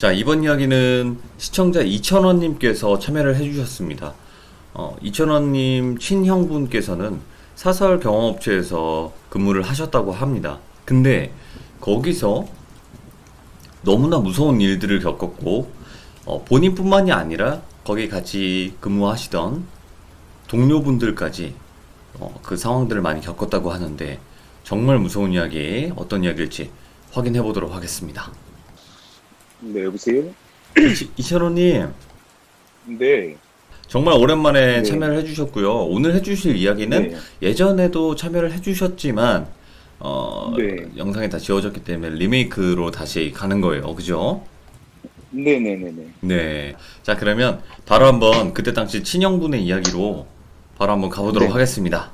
자, 이번 이야기는 시청자 이천원님께서 참여를 해주셨습니다. 이천원님 친형분께서는 사설 경험업체에서 근무를 하셨다고 합니다. 근데 거기서 너무나 무서운 일들을 겪었고, 본인뿐만이 아니라 거기 같이 근무하시던 동료분들까지 그 상황들을 많이 겪었다고 하는데, 정말 무서운 이야기, 어떤 이야기일지 확인해 보도록 하겠습니다. 네, 여보세요? 이천호님, 네, 정말 오랜만에 네, 참여를 해주셨고요. 오늘 해주실 이야기는 네, 예전에도 참여를 해주셨지만, 네, 영상이 다 지워졌기 때문에 리메이크로 다시 가는 거예요. 그죠? 네네네네. 네. 자, 그러면 바로 한번 그때 당시 친형분의 이야기로 바로 한번 가보도록 네. 하겠습니다.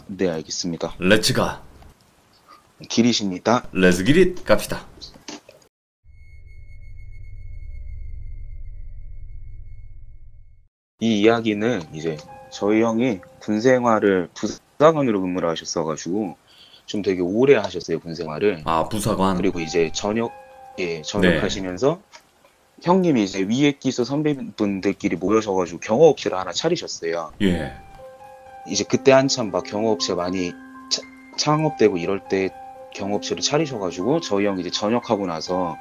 네, 알겠습니다. 렛츠 가. 길이십니다. 렛츠 기릿 갑시다. 이 이야기는 이제 저희 형이 군 생활을 부사관으로 근무를 하셨어가지고 좀 되게 오래 하셨어요, 군 생활을. 아, 부사관. 그리고 이제 네. 전역하시면서 형님이 이제 위에 기수 선배분들끼리 모여셔가지고 경호업체를 하나 차리셨어요. 예. 이제 그때 한참 막 경호업체 많이 창업되고 이럴 때 경호업체를 차리셔가지고 저희 형이 이제 전역하고 나서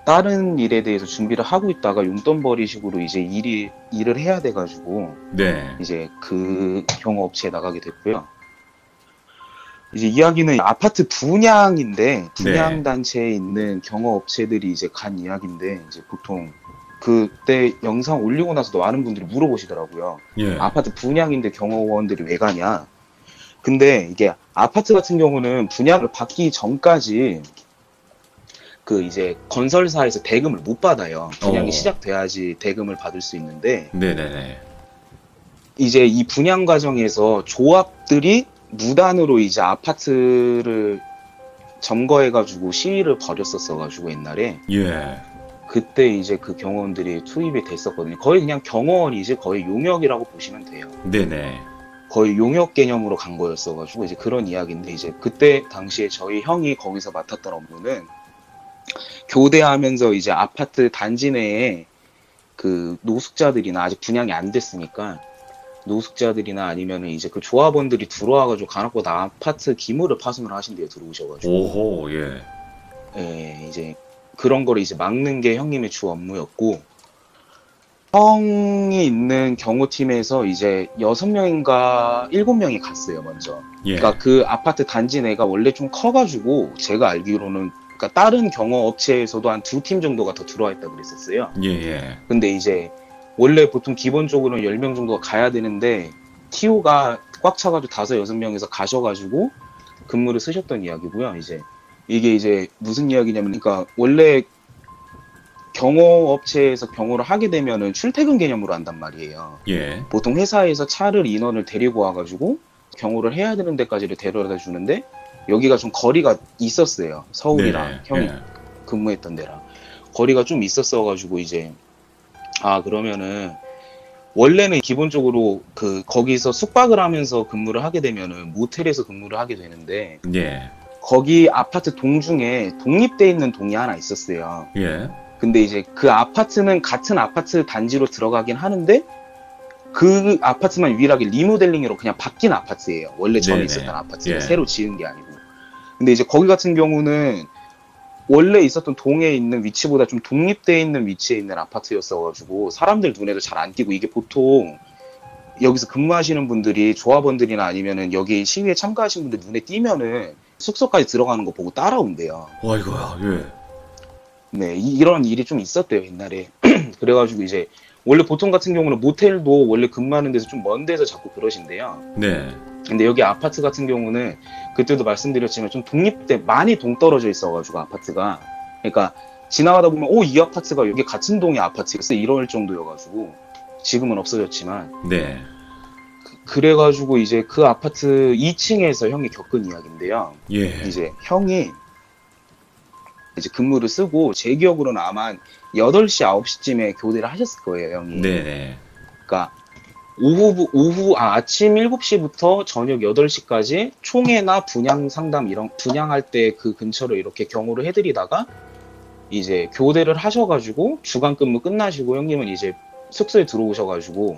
다른 일에 대해서 준비를 하고 있다가 용돈벌이식으로 이제 일을 해야 돼가지고 네. 이제 그 경호업체에 나가게 됐고요. 이제 이야기는 아파트 분양인데 분양 네. 단체에 있는 경호업체들이 이제 간 이야기인데 이제 보통 그때 영상 올리고 나서도 많은 분들이 물어보시더라고요. 예. 아파트 분양인데 경호원들이 왜 가냐? 근데 이게 아파트 같은 경우는 분양을 받기 전까지 그 이제 건설사에서 대금을 못 받아요. 분양이 어. 시작돼야지 대금을 받을 수 있는데 네네네. 이제 이 분양 과정에서 조합들이 무단으로 이제 아파트를 점거해가지고 시위를 벌였었어가지고 옛날에 예. 그때 이제 그 경호원들이 투입이 됐었거든요. 거의 그냥 경호원이지 거의 용역이라고 보시면 돼요. 네네. 거의 용역 개념으로 간 거였어가지고 이제 그런 이야기인데 이제 그때 당시에 저희 형이 거기서 맡았던 업무는 교대하면서 이제 아파트 단지 내에 그 노숙자들이나 아직 분양이 안 됐으니까 노숙자들이나 아니면은 이제 그 조합원들이 들어와가지고 간혹 아파트 기물을 파손을 하신대요. 들어오셔가지고. 오호, 예. 예, 이제 그런 거를 이제 막는 게 형님의 주 업무였고 형이 있는 경호팀에서 이제 6명인가 7명이 갔어요, 먼저. 예. 그러니까 그 아파트 단지 내가 원래 좀 커가지고 제가 알기로는 그러니까 다른 경호업체에서도 한 2팀 정도가 더 들어와 있다 그랬었어요. 예, 예. 근데 이제 원래 보통 기본적으로 10명 정도가 가야 되는데 TO가 꽉 차가지고 5, 6명에서 가셔가지고 근무를 쓰셨던 이야기고요. 이게 이제 무슨 이야기냐면 그러니까 원래 경호업체에서 경호를 하게 되면은 출퇴근 개념으로 한단 말이에요. 예. 보통 회사에서 차를 인원을 데리고 와가지고 경호를 해야 되는 데까지를 데려다 주는데 여기가 좀 거리가 있었어요. 서울이랑 네네. 형이 예. 근무했던 데랑 거리가 좀 있었어가지고 이제 그러면은 원래는 기본적으로 그 거기서 숙박을 하면서 근무를 하게 되면은 모텔에서 근무를 하게 되는데 예. 거기 아파트 동중에 독립돼 있는 동이 하나 있었어요. 예. 근데 이제 그 아파트는 같은 아파트 단지로 들어가긴 하는데 그 아파트만 유일하게 리모델링으로 그냥 바뀐 아파트예요. 원래 전에 네네. 있었던 아파트가 예. 새로 지은 게 아니고. 근데 이제 거기 같은 경우는 원래 있었던 동에 있는 위치보다 좀 독립돼 있는 위치에 있는 아파트였어가지고 사람들 눈에도 잘 안 띄고 이게 보통 여기서 근무하시는 분들이 조합원들이나 아니면은 여기 시위에 참가하신 분들 눈에 띄면은 숙소까지 들어가는 거 보고 따라온대요. 어이구야, 예. 네, 이런 일이 좀 있었대요, 옛날에. 그래가지고 이제 원래 보통 같은 경우는 모텔도 원래 근무하는 데서 좀 먼 데서 자꾸 그러신대요. 네. 근데 여기 아파트 같은 경우는 그때도 말씀드렸지만 좀 많이 동떨어져 있어가지고 아파트가 그러니까 지나가다 보면 이 아파트가 여기 같은 동의 아파트였어 이럴 정도여가지고 지금은 없어졌지만 네. 그래가지고 이제 그 아파트 2층에서 형이 겪은 이야기인데요. 예. 이제 형이 이제 근무를 쓰고 제 기억으로는 아마 8시 9시쯤에 교대를 하셨을 거예요, 형이. 네네. 그러니까 아침 7시부터 저녁 8시까지 총회나 분양 상담 분양할 때 그 근처로 이렇게 경호를 해드리다가 이제 교대를 하셔가지고 주간 근무 끝나시고 형님은 이제 숙소에 들어오셔가지고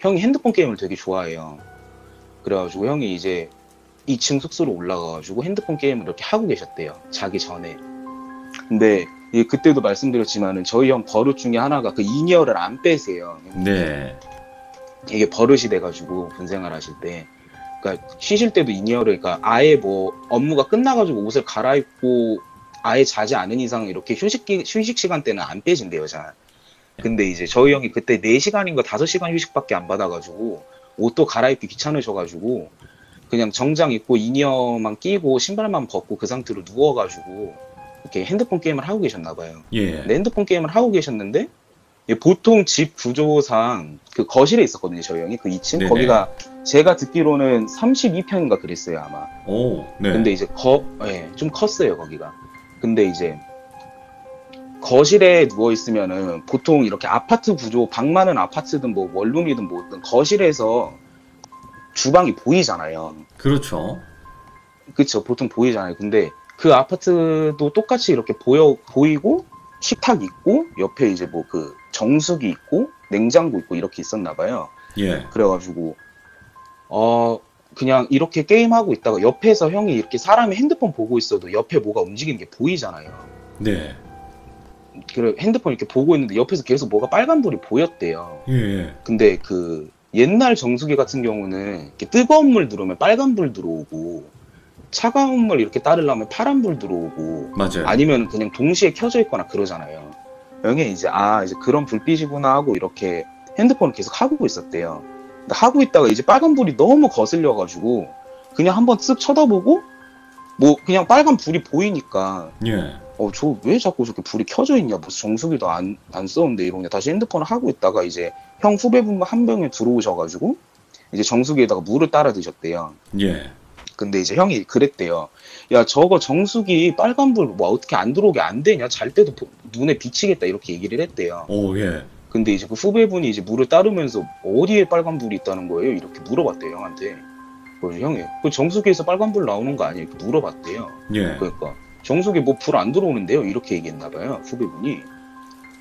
형이 핸드폰 게임을 되게 좋아해요. 그래가지고 형이 이제 2층 숙소로 올라가가지고 핸드폰 게임을 이렇게 하고 계셨대요. 자기 전에. 근데 그때도 말씀드렸지만은 저희 형 버릇 중에 하나가 그 이니어를 안 빼세요. 네. 이게 버릇이 돼가지고 군생활 하실 때. 그러니까 쉬실 때도 이니어를, 그러니까 아예 뭐 업무가 끝나가지고 옷을 갈아입고 아예 자지 않은 이상 이렇게 휴식 시간 때는 안 빼진대요, 잘. 근데 이제 저희 형이 그때 4시간인가 5시간 휴식밖에 안 받아가지고 옷도 갈아입기 귀찮으셔가지고 그냥 정장 입고 이니어만 끼고 신발만 벗고 그 상태로 누워가지고 이렇게 핸드폰 게임을 하고 계셨나봐요. 예. 근데 핸드폰 게임을 하고 계셨는데 보통 집 구조상 그 거실에 있었거든요, 저희 형이 그 2층. 네네. 거기가 제가 듣기로는 32평인가 그랬어요, 아마. 오, 네. 근데 이제 좀 컸어요, 거기가. 근데 이제 거실에 누워 있으면은 보통 이렇게 아파트 구조, 방 많은 아파트든 뭐 원룸이든 뭐든 거실에서 주방이 보이잖아요. 그렇죠. 그쵸, 보통 보이잖아요. 근데 그 아파트도 똑같이 이렇게 보이고 식탁 있고 옆에 이제 뭐 그 정수기 있고 냉장고 있고 이렇게 있었나 봐요. 예. 그래가지고 그냥 이렇게 게임하고 있다가 옆에서 형이 이렇게 사람이 핸드폰 보고 있어도 옆에 뭐가 움직이는 게 보이잖아요. 네. 그래 핸드폰 이렇게 보고 있는데 옆에서 계속 뭐가 빨간불이 보였대요. 예. 근데 그 옛날 정수기 같은 경우는 이렇게 뜨거운 물 들어오면 빨간불 들어오고 차가운 물 이렇게 따르려면 파란불 들어오고 맞아요. 아니면 그냥 동시에 켜져 있거나 그러잖아요. 형이 이제 이제 그런 불빛이구나 하고 이렇게 핸드폰을 계속 하고 있었대요. 근데 하고 있다가 이제 빨간불이 너무 거슬려가지고 그냥 한번 쓱 쳐다보고 뭐 그냥 빨간 불이 보이니까 예. 저 왜 자꾸 저렇게 불이 켜져 있냐, 무슨 정수기도 안 썼는데 이러고 다시 핸드폰을 하고 있다가 이제 형 후배분 한 명이 들어오셔가지고 이제 정수기에다가 물을 따라 드셨대요. 예. 근데 이제 형이 그랬대요. 야, 저거 정수기 빨간불 뭐 어떻게 안 들어오게 안 되냐, 잘 때도 눈에 비치겠다, 이렇게 얘기를 했대요. 오, 예. 근데 이제 그 후배분이 이제 물을 따르면서 어디에 빨간불이 있다는 거예요, 이렇게 물어봤대요, 형한테. 그래서 형이 그 정수기에서 빨간불 나오는 거 아니에요, 이렇게 물어봤대요. 예. 그러니까 정수기 뭐 불 안 들어오는데요, 이렇게 얘기했나봐요, 후배분이.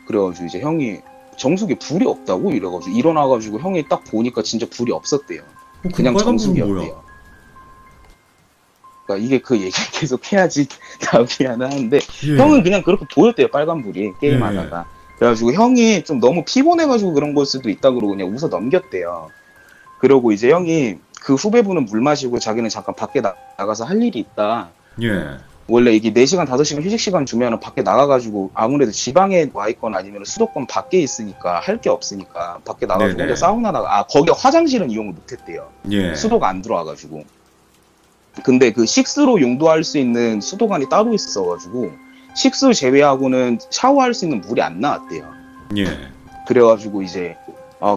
그래가지고 이제 형이 정수기 불이 없다고 이래가지고 일어나가지고 형이 딱 보니까 진짜 불이 없었대요. 그냥 정수기였대요. 그러니까 이게 그 얘기 계속 해야지 나오긴 하는데 예. 형은 그냥 그렇게 보였대요, 빨간불이 게임하다가. 그래가지고 형이 좀 너무 피곤해가지고 그런 걸 수도 있다 그러고 그냥 웃어 넘겼대요. 그러고 이제 형이 그 후배분은 물 마시고 자기는 잠깐 밖에 나가서 할 일이 있다. 예. 원래 이게 4시간 5시간 휴식 시간 주면은 밖에 나가가지고 아무래도 지방에 와 있거나 아니면 수도권 밖에 있으니까 할 게 없으니까 밖에 나가지고 네네. 혼자 사우나 거기 화장실은 이용을 못했대요. 예. 수도가 안 들어와가지고. 근데 그 식수로 용도할 수 있는 수도관이 따로 있어가지고 식수 제외하고는 샤워할 수 있는 물이 안 나왔대요. 예. 그래가지고 이제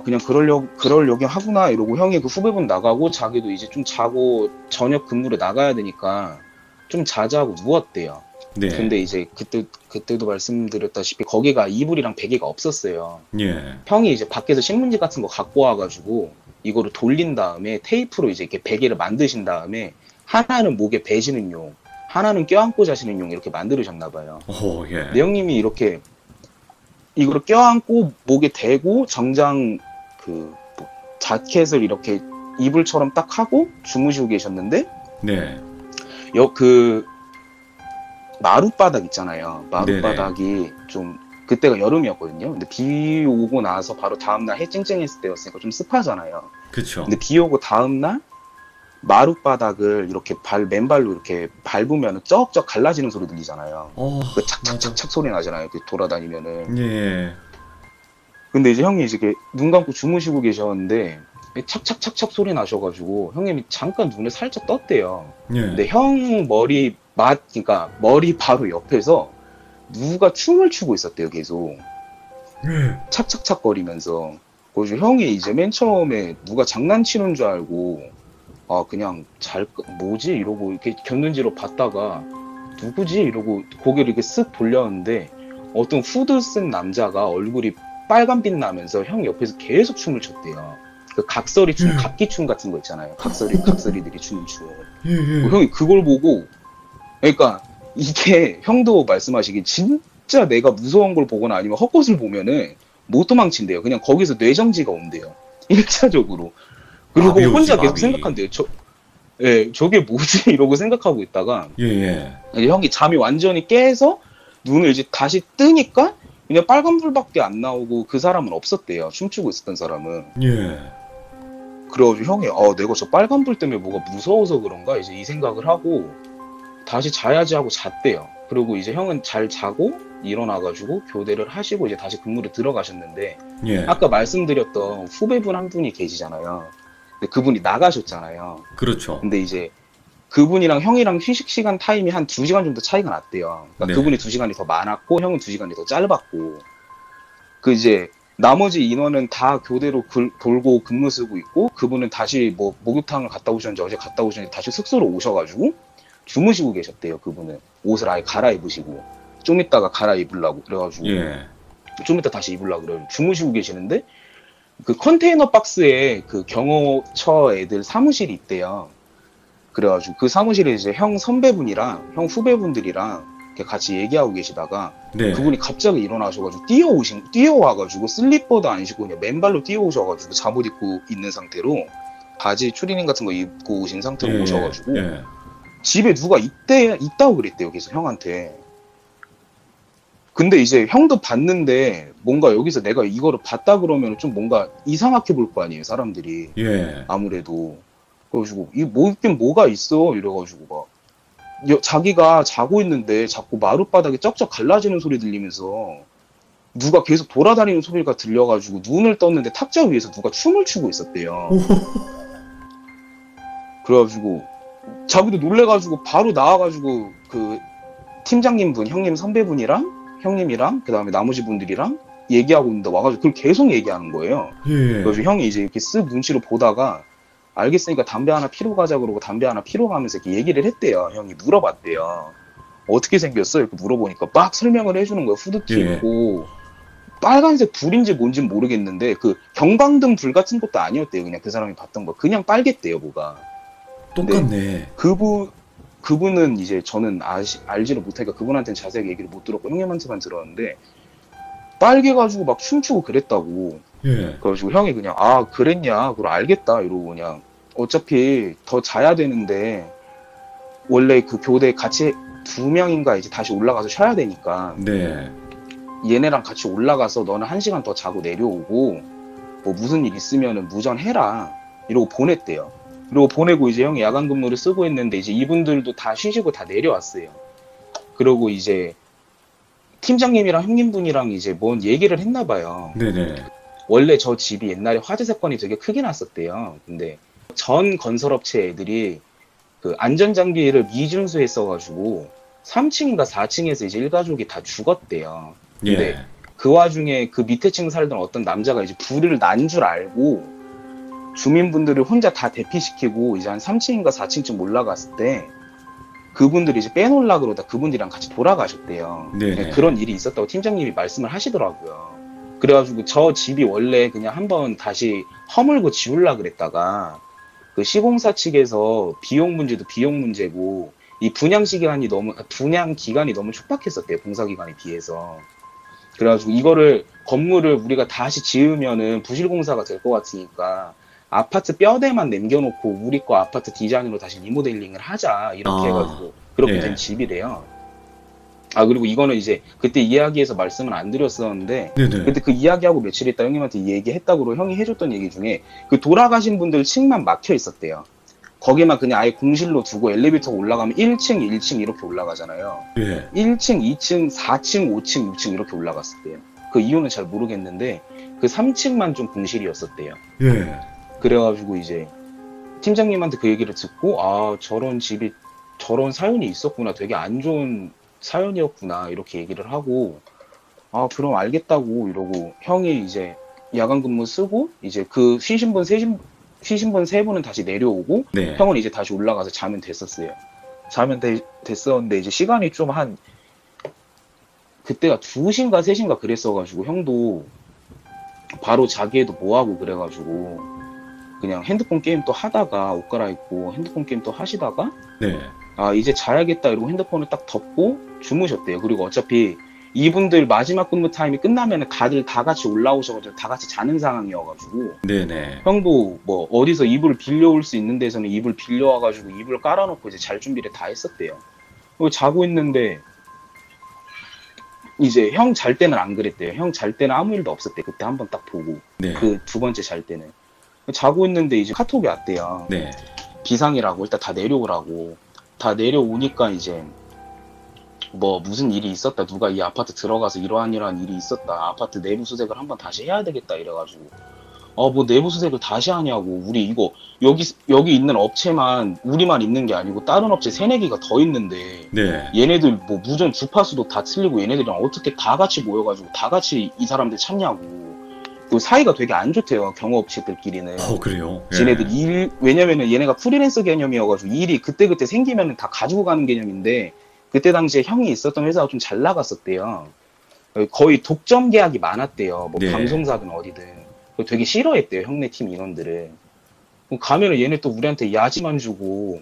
그냥 그러려고 하구나 이러고 형이 그 후배분 나가고 자기도 이제 좀 자고 저녁 근무를 나가야 되니까 좀 자자 하고 누웠대요. 네. 근데 이제 그때도 말씀드렸다시피 거기가 이불이랑 베개가 없었어요. 예. 형이 이제 밖에서 신문지 같은 거 갖고 와가지고 이거를 돌린 다음에 테이프로 이제 이렇게 베개를 만드신 다음에 하나는 목에 베시는 용, 하나는 껴안고 자시는 용 이렇게 만들으셨나봐요. 오, 예. 근데 형님이 이렇게 이거를 껴안고 목에 대고 정장 뭐 자켓을 이렇게 이불처럼 딱 하고 주무시고 계셨는데 네. 그 마룻바닥 있잖아요. 마룻바닥이 좀 그때가 여름이었거든요. 근데 비 오고 나서 바로 다음날 해 쨍쨍했을 때였으니까 좀 습하잖아요. 그쵸. 근데 비 오고 다음날 마룻바닥을 이렇게 맨발로 이렇게 밟으면 쩍쩍 갈라지는 소리 들리잖아요. 그 착착착착 소리 나잖아요. 그 돌아다니면은. 예. 근데 이제 형이 이제 눈 감고 주무시고 계셨는데 착착착착 소리 나셔가지고 형님이 잠깐 눈을 살짝 떴대요. 예. 근데 형 그러니까 머리 바로 옆에서 누가 춤을 추고 있었대요, 계속. 예. 착착착 거리면서. 그래서 형이 이제 맨 처음에 누가 장난치는 줄 알고 그냥 뭐지? 이러고 이렇게 곁눈질로 봤다가 누구지? 이러고 고개를 이렇게 쓱 돌렸는데 어떤 후드 쓴 남자가 얼굴이 빨간빛 나면서 형 옆에서 계속 춤을 췄대요. 그 각설이 춤, 각기춤 같은 거 있잖아요. 각설이들이 추는 춤. 예. 형이 그걸 보고, 그러니까 이게 형도 말씀하시기 진짜 내가 무서운 걸 보거나 아니면 헛것을 보면은 못 도망친대요. 그냥 거기서 뇌정지가 온대요. 1차적으로. 그리고 마비 오지, 혼자 계속 마비. 생각한대요. 예, 저게 뭐지? 이러고 생각하고 있다가 예, 예. 이제 형이 잠이 완전히 깨서 눈을 이제 다시 뜨니까 그냥 빨간불밖에 안 나오고 그 사람은 없었대요. 춤추고 있었던 사람은. 예. 그래가지고 형이 내가 저 빨간불 때문에 뭐가 무서워서 그런가 이제 이 생각을 하고 다시 자야지 하고 잤대요. 그리고 이제 형은 잘 자고 일어나가지고 교대를 하시고 이제 다시 근무를 들어가셨는데 예. 아까 말씀드렸던 후배분 한 분이 계시잖아요. 근데 그분이 나가셨잖아요. 그렇죠. 근데 이제 그분이랑 형이랑 휴식 시간 타임이 한 2시간 정도 차이가 났대요. 그러니까 네. 그분이 2시간이 더 많았고 형은 2시간이 더 짧았고 그 이제 나머지 인원은 다 교대로 돌고 근무 쓰고 있고 그분은 다시 뭐 목욕탕을 갔다 오셨는지 어제 갔다 오셨는지 다시 숙소로 오셔가지고 주무시고 계셨대요. 그분은 옷을 아예 갈아입으시고 좀 이따가 갈아입으려고 그래가지고 예. 좀 이따 다시 입으려고 그래요. 주무시고 계시는데 그 컨테이너 박스에 그 경호처 애들 사무실이 있대요. 그래가지고 그 사무실에 이제 형 선배분이랑 형 후배분들이랑 이렇게 같이 얘기하고 계시다가 네. 그분이 갑자기 일어나셔가지고 뛰어와가지고 슬리퍼도 안 신고 그냥 맨발로 뛰어오셔가지고 잠옷 입고 있는 상태로 바지 추리닝 같은 거 입고 오신 상태로 예, 오셔가지고 예. 집에 누가 있다고 그랬대요. 계속 형한테. 근데 이제 형도 봤는데 뭔가 여기서 내가 이거를 봤다 그러면 좀 뭔가 이상하게 볼 거 아니에요. 사람들이. 예. 아무래도. 그래가지고 이 뭐 있긴 뭐가 있어 이래가지고 막 자기가 자고 있는데 자꾸 마룻바닥에 쩍쩍 갈라지는 소리 들리면서 누가 계속 돌아다니는 소리가 들려가지고 눈을 떴는데 탁자 위에서 누가 춤을 추고 있었대요. 그래가지고 자기도 놀래가지고 바로 나와가지고 그 팀장님 분, 형님 선배분이랑 형님이랑 그 다음에 나머지 분들이랑 얘기하고 있는데 와가지고 그걸 계속 얘기하는 거예요. 예. 그래서 형이 이제 이렇게 쓱 눈치로 보다가 알겠으니까 담배 하나 피러 가자 그러고 담배 하나 피러 가면서 이렇게 얘기를 했대요. 형이 물어봤대요. 어떻게 생겼어? 이렇게 물어보니까 막 설명을 해주는 거예요. 후드티 예. 입고 빨간색 불인지 뭔진 모르겠는데 그 경광등 불 같은 것도 아니었대요. 그냥 그 사람이 봤던 거 그냥 빨갰대요. 뭐가. 똑같네. 그분은 이제 저는 알지를 못하니까 그분한테는 자세하게 얘기를 못 들었고 형님한테만 들었는데 빨개가지고 막 춤추고 그랬다고. 예. 그래가지고 형이 그냥 그랬냐 그럼 알겠다 이러고 그냥 어차피 더 자야 되는데 원래 그 교대 같이 2명인가 이제 다시 올라가서 쉬어야 되니까 네. 얘네랑 같이 올라가서 너는 1시간 더 자고 내려오고 뭐 무슨 일 있으면은 무전해라 이러고 보냈대요. 그리고 보내고 이제 형이 야간 근무를 쓰고 있는데 이제 이분들도 다 쉬시고 다 내려왔어요. 그리고 이제 팀장님이랑 형님분이랑 이제 뭔 얘기를 했나 봐요. 네네. 원래 저 집이 옛날에 화재 사건이 되게 크게 났었대요. 근데 전 건설업체 애들이 그 안전장비를 미준수했어가지고 3층인가 4층에서 이제 일가족이 다 죽었대요. 근데 예. 그 와중에 그 밑에 층 살던 어떤 남자가 이제 불을 난 줄 알고 주민분들을 혼자 다 대피시키고 이제 한 3층인가 4층쯤 올라갔을 때 그분들이 이제 빼놓으려 그러다 그분들이랑 같이 돌아가셨대요. 네네. 그런 일이 있었다고 팀장님이 말씀을 하시더라고요. 그래가지고 저 집이 원래 그냥 한번 다시 허물고 지우려 그랬다가 그 시공사 측에서 비용 문제도 비용 문제고 이 분양 기간이 너무 촉박했었대요. 공사 기간에 비해서. 그래가지고 이거를 건물을 우리가 다시 지으면은 부실공사가 될 것 같으니까 아파트 뼈대만 남겨놓고 우리 거 아파트 디자인으로 다시 리모델링을 하자 이렇게 해가지고 그렇게 예. 된 집이래요. 그리고 이거는 이제 그때 이야기해서 말씀을 안 드렸었는데 네네. 그때 그 이야기하고 며칠 있다 형님한테 얘기했다고 형이 해줬던 얘기 중에 그 돌아가신 분들 층만 막혀 있었대요. 거기만 그냥 아예 공실로 두고 엘리베이터가 올라가면 1층, 1층 이렇게 올라가잖아요. 예. 1층, 1층, 2층, 4층, 5층, 6층 이렇게 올라갔었대요. 그 이유는 잘 모르겠는데 그 3층만 좀 공실이었었대요. 예. 그래가지고 이제 팀장님한테 그 얘기를 듣고 저런 집이 저런 사연이 있었구나. 되게 안 좋은 사연이었구나. 이렇게 얘기를 하고 그럼 알겠다고 이러고 형이 이제 야간 근무 쓰고 이제 그 쉬신 분 세 분은 다시 내려오고 네. 형은 이제 다시 올라가서 자면 됐었어요. 됐었는데 이제 시간이 좀 그때가 2시인가 3시인가 그랬어가지고 형도 바로 자기애도 뭐하고 그래가지고 그냥 핸드폰 게임 또 하다가 옷 갈아입고 핸드폰 게임 또 하시다가 네. 이제 자야겠다 이러고 핸드폰을 딱 덮고 주무셨대요. 그리고 어차피 이분들 마지막 근무 타임이 끝나면은 다들 다 같이 올라오셔가지고 다 같이 자는 상황이어가지고 네네. 형도 뭐 어디서 이불을 빌려올 수 있는 데서는 이불 빌려와가지고 이불 깔아놓고 이제 잘 준비를 다 했었대요. 그리고 자고 있는데 이제 형 잘 때는 안 그랬대요. 형 잘 때는 아무 일도 없었대. 그때 한번 딱 보고 네. 그 두 번째 잘 때는 자고 있는데 이제 카톡이 왔대요. 네. 비상이라고 일단 다 내려오라고. 다 내려오니까 이제 뭐 무슨 일이 있었다. 누가 이 아파트 들어가서 이러한 일이 있었다. 아파트 내부 수색을 한번 다시 해야 되겠다 이래가지고 뭐 내부 수색을 다시 하냐고. 우리 이거 여기 있는 업체만 우리만 있는 게 아니고 다른 업체 3-4개가 더 있는데 네. 얘네들 뭐 무전 주파수도 다 틀리고 얘네들이랑 어떻게 다 같이 모여가지고 다 같이 이 사람들 찾냐고. 그 사이가 되게 안 좋대요. 경호업체들끼리는. 그래요? 예. 지네들 왜냐면은 얘네가 프리랜서 개념이어가지고 일이 그때그때 생기면은 다 가지고 가는 개념인데 그때 당시에 형이 있었던 회사가 좀 잘 나갔었대요. 거의 독점 계약이 많았대요. 뭐 네. 방송사든 어디든. 되게 싫어했대요. 형네 팀 인원들을. 가면은 얘네 또 우리한테 야지만 주고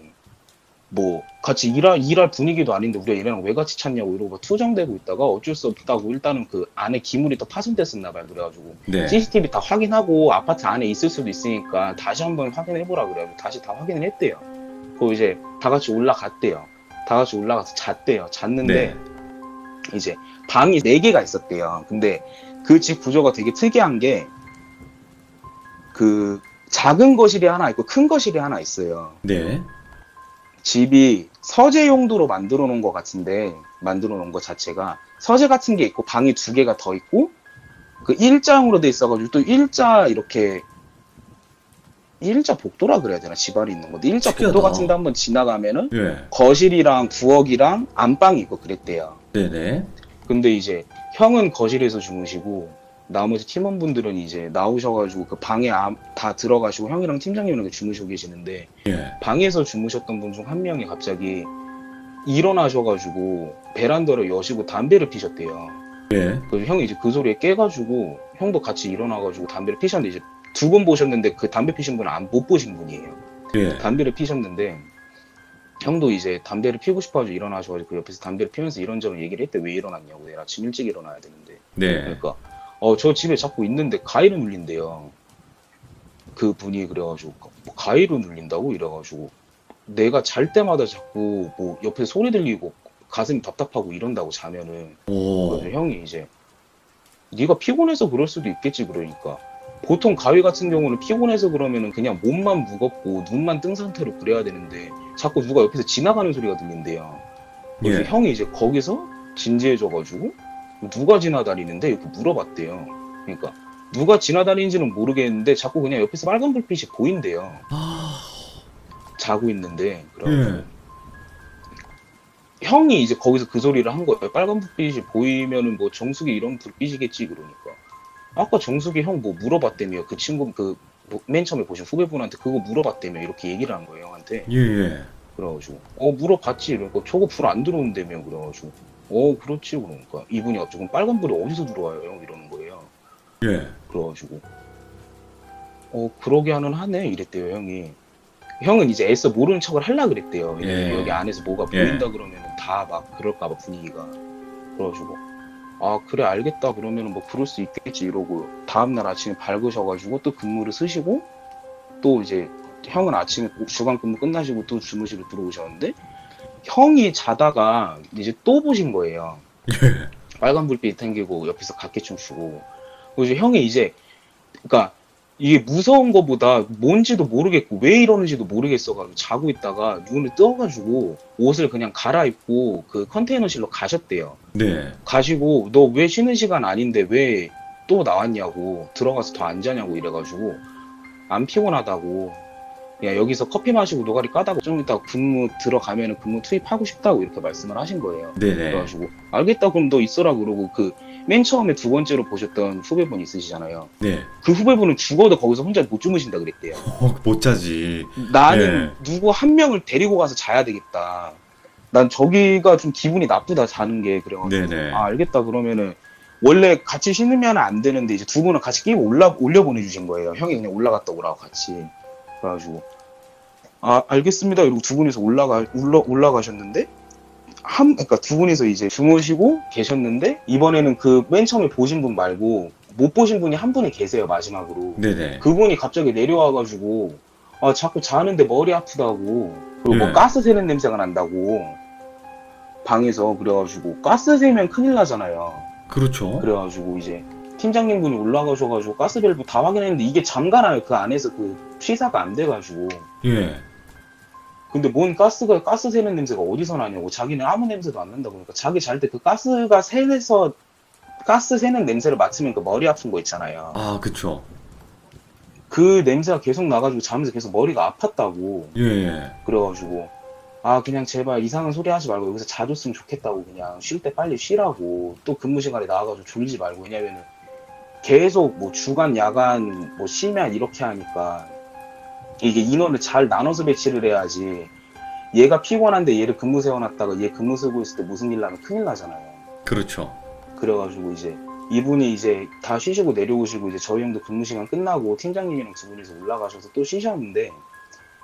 뭐 같이 일할 분위기도 아닌데 우리가 얘네랑 왜 같이 찾냐고 이러고 투정대고 있다가 어쩔 수 없다고 일단은 그 안에 기물이 또 파손됐었나 봐요. 그래가지고 네. CCTV 다 확인하고 아파트 안에 있을 수도 있으니까 다시 한번 확인해보라 그래가지고 다시 다 확인을 했대요. 그리고 이제 다 같이 올라갔대요. 다 같이 올라가서 잤대요. 잤는데 네. 이제 방이 4개가 있었대요. 근데 그 집 구조가 되게 특이한 게 그 작은 거실이 하나 있고 큰 거실이 하나 있어요. 네. 집이 서재 용도로 만들어 놓은 것 같은데 만들어 놓은 것 자체가 서재 같은 게 있고 방이 2개가 더 있고 그 일자형으로 돼 있어가지고 또 일자 복도라 그래야 되나 집안이 있는 건데 일자 특이하다. 복도 같은데 한번 지나가면은 예. 거실이랑 부엌이랑 안방이 있고 그랬대요. 네네. 근데 이제 형은 거실에서 주무시고 나머지 팀원분들은 이제 나오셔가지고 그 방에 다 들어가시고 형이랑 팀장님이랑 주무시고 계시는데 예. 방에서 주무셨던 분 중 한 명이 갑자기 일어나셔가지고 베란다를 여시고 담배를 피셨대요. 예. 그래서 형이 이제 그 소리에 깨가지고 형도 같이 일어나가지고 담배를 피셨는데 이제 2번 보셨는데 그 담배 피신 분은 못 보신 분이에요. 예. 담배를 피셨는데 형도 이제 담배를 피고 싶어가지고 일어나셔가지고 그 옆에서 담배를 피면서 이런저런 얘기를 했대. 왜 일어났냐고. 내일 아침 일찍 일어나야 되는데. 네. 그러니까 저 집에 자꾸 있는데 가위로 눌린대요. 그 분이 그래가지고 뭐 가위로 눌린다고 이래가지고 내가 잘 때마다 자꾸 뭐 옆에 소리 들리고 가슴이 답답하고 이런다고 자면은. 오. 그래서 형이 이제 네가 피곤해서 그럴 수도 있겠지. 그러니까 보통 가위 같은 경우는 피곤해서 그러면은 그냥 몸만 무겁고 눈만 뜬 상태로 그래야 되는데 자꾸 누가 옆에서 지나가는 소리가 들린대요. 그래서 예. 형이 이제 거기서 진지해져가지고 누가 지나다니는데 이렇게 물어봤대요. 그러니까 누가 지나다니는지는 모르겠는데 자꾸 그냥 옆에서 빨간 불빛이 보인대요. 자고 있는데. 그래가지고 형이 이제 거기서 그 소리를 한 거예요. 빨간 불빛이 보이면은 뭐 정수기 이런 불빛이겠지. 그러니까 아까 정수기 형 뭐 물어봤다며. 그 친구 맨 처음에 보신 후배분한테 그거 물어봤다며. 이렇게 얘기를 한 거예요 형한테. 예. 그래가지고 물어봤지. 그러니까 저거 불 안 들어온다며. 그래가지고 그렇지. 그러니까 이분이 갑자기 빨간 불이 어디서 들어와요 형 이러는 거예요. 예. 그래가지고 그러게 하네 이랬대요 형이. 형은 이제 애써 모르는 척을 하려 그랬대요. 왜냐면 예. 여기 안에서 뭐가 예. 보인다 그러면 다 막 그럴까봐 분위기가. 그래가지고 그래 알겠다 그러면은 뭐 그럴 수 있겠지 이러고 다음날 아침에 밝으셔가지고 또 근무를 쓰시고 또 이제 형은 아침에 주간 근무 끝나시고 또 주무실로 들어오셨는데 형이 자다가 이제 또 보신 거예요. 빨간 불빛 탱기고 옆에서 각기춤 추고. 그래서 형이 이제 그러니까 이게 무서운 거보다 뭔지도 모르겠고 왜 이러는지도 모르겠어가지고 자고 있다가 눈을 떠가지고 옷을 그냥 갈아입고 그 컨테이너실로 가셨대요. 네. 가시고 너 왜 쉬는 시간 아닌데 왜 또 나왔냐고 들어가서 더 안 자냐고 이래가지고 안 피곤하다고 그냥 여기서 커피 마시고 노가리 까다가 좀 이따 근무 들어가면은 근무 투입하고 싶다고 이렇게 말씀을 하신 거예요. 네네. 그래가지고 알겠다 그럼 너 있어라 그러고 그 맨 처음에 2번째로 보셨던 후배분 있으시잖아요. 네. 그 후배분은 죽어도 거기서 혼자 못 주무신다 그랬대요. 못 자지. 나는 누구 한 명을 데리고 가서 자야 되겠다. 난 저기가 좀 기분이 나쁘다 자는 게. 그래가지고 네네. 알겠다 그러면은 원래 같이 신으면 안 되는데 이제 두 분은 같이 끼고 올려 보내주신 거예요. 형이 그냥 올라갔다 오라고 같이. 그래가지고 알겠습니다 이러고 두 분이서 올라가셨는데 그러니까 두 분이서 이제 주무시고 계셨는데, 이번에는 그 맨 처음에 보신 분 말고 못 보신 분이 한 분이 계세요, 마지막으로. 네네. 그분이 갑자기 내려와가지고, 아, 자꾸 자는데 머리 아프다고, 그리고 뭐 예. 가스 새는 냄새가 난다고, 방에서. 그래가지고, 가스 새면 큰일 나잖아요. 그렇죠. 그래가지고 이제 팀장님 분이 올라가셔가지고 가스 밸브 다 확인했는데 이게 잠가놔요. 그 안에서 그 취사가 안 돼가지고. 예. 근데 뭔 가스 새는 냄새가 어디서 나냐고. 자기는 아무 냄새도 안 난다고. 그러니까 자기 잘 때 그 가스 새는 냄새를 맡으면 그 머리 아픈 거 있잖아요. 아, 그쵸. 그 냄새가 계속 나가지고 자면서 계속 머리가 아팠다고. 예. 그래가지고, 아, 그냥 제발 이상한 소리 하지 말고 여기서 자줬으면 좋겠다고. 그냥 쉴 때 빨리 쉬라고. 또 근무 시간에 나와가지고 졸지 말고. 왜냐면은 계속 뭐 주간, 야간, 뭐 심야 이렇게 하니까 이게 인원을 잘 나눠서 배치를 해야지. 얘가 피곤한데 얘를 근무 세워놨다가 얘 근무 쓰고 있을 때 무슨 일 나면 큰일 나잖아요. 그렇죠. 그래가지고 이제 이분이 이제 다 쉬시고 내려오시고 이제 저희 형도 근무 시간 끝나고 팀장님이랑 두 분이서 올라가셔서 또 쉬셨는데,